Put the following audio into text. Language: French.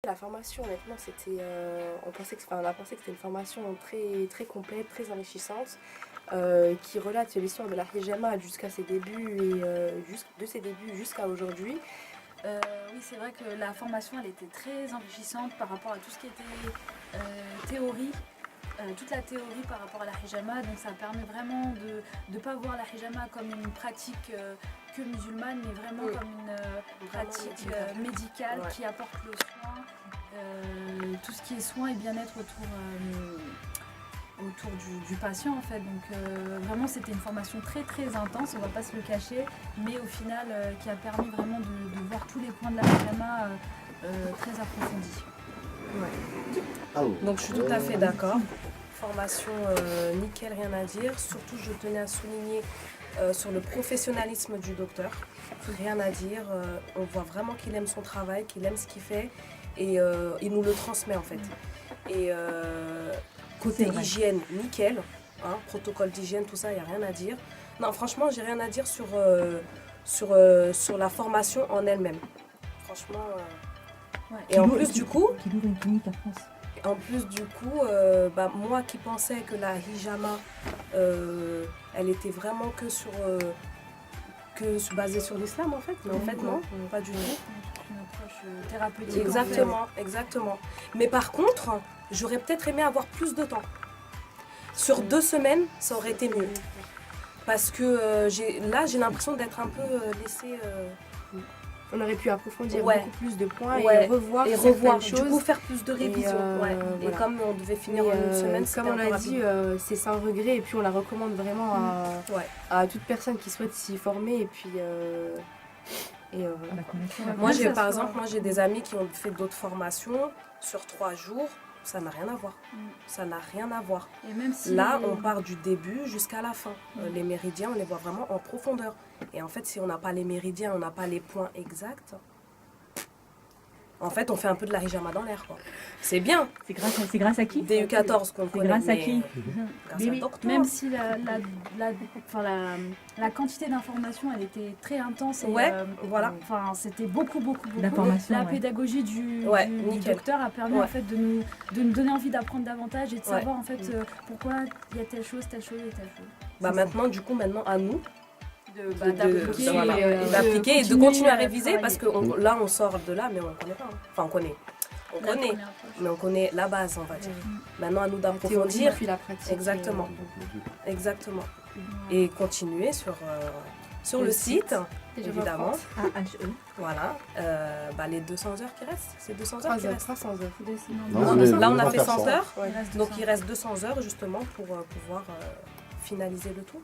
la formation, honnêtement, c'était, on a pensé que c'était une formation très, très complète, très enrichissante, qui relate l'histoire de la hijama jusqu'à ses débuts et de ses débuts jusqu'à aujourd'hui. Oui, c'est vrai que la formation, elle était très enrichissante par rapport à tout ce qui était théorie. Toute la théorie par rapport à la hijama, donc ça permet vraiment de ne pas voir la hijama comme une pratique que musulmane, mais vraiment comme une pratique médicale qui apporte le soin, tout ce qui est soin et bien-être autour du patient en fait. Donc vraiment c'était une formation très très intense, on va pas se le cacher, mais au final qui a permis vraiment de voir tous les points de la hijama très approfondis. Ouais. Donc je suis tout à fait d'accord. Formation nickel, rien à dire. Surtout, je tenais à souligner sur le professionnalisme du docteur. Rien à dire. On voit vraiment qu'il aime son travail, qu'il aime ce qu'il fait et il nous le transmet en fait. Et côté hygiène, nickel. Hein, protocole d'hygiène, tout ça, il n'y a rien à dire. Non, franchement, j'ai rien à dire sur la formation en elle-même. Franchement. Et en plus, du coup. Qui ouvre une clinique à France. En plus du coup, moi qui pensais que la hijama, elle était vraiment basée sur l'islam en fait, mais en fait non, pas du tout. Une approche thérapeutique. Exactement. Mais par contre, j'aurais peut-être aimé avoir plus de temps. Sur 2 semaines, ça aurait été mieux. Parce que j'ai l'impression d'être un peu laissée... On aurait pu approfondir beaucoup plus de points et revoir choses. Du coup, faire plus de révisions. Et comme on devait finir en une semaine, comme on a dit, c'est sans regret. Et puis on la recommande vraiment à toute personne qui souhaite s'y former. Et puis, moi, par exemple, j'ai des amis qui ont fait d'autres formations sur 3 jours. Ça n'a rien à voir. Ça n'a rien à voir. Et même si là, on part du début jusqu'à la fin. Les méridiens, on les voit vraiment en profondeur. Et en fait, si on n'a pas les méridiens, on n'a pas les points exacts, en fait, on fait un peu de la hijama dans l'air, quoi. C'est bien. C'est grâce à qui DU14 qu'on connaît. Grâce à qui Même si la quantité d'informations, elle était très intense. Et, voilà. C'était beaucoup d'informations. La pédagogie du docteur a permis en fait, de nous donner envie d'apprendre davantage et de savoir en fait pourquoi il y a telle chose et telle chose. Maintenant, à nous d'appliquer et de continuer à réviser parce que là on sort de là mais on ne connaît pas. Enfin on connaît, mais on connaît la base on va dire. Maintenant à nous d'approfondir. Puis la pratique. Exactement. Et continuer sur le site évidemment. AHE. Voilà. Les 200 heures qui restent. C'est 200 heures qui restent. 300 heures. Là on a fait 100 heures. Donc il reste 200 heures justement pour pouvoir finaliser le tout.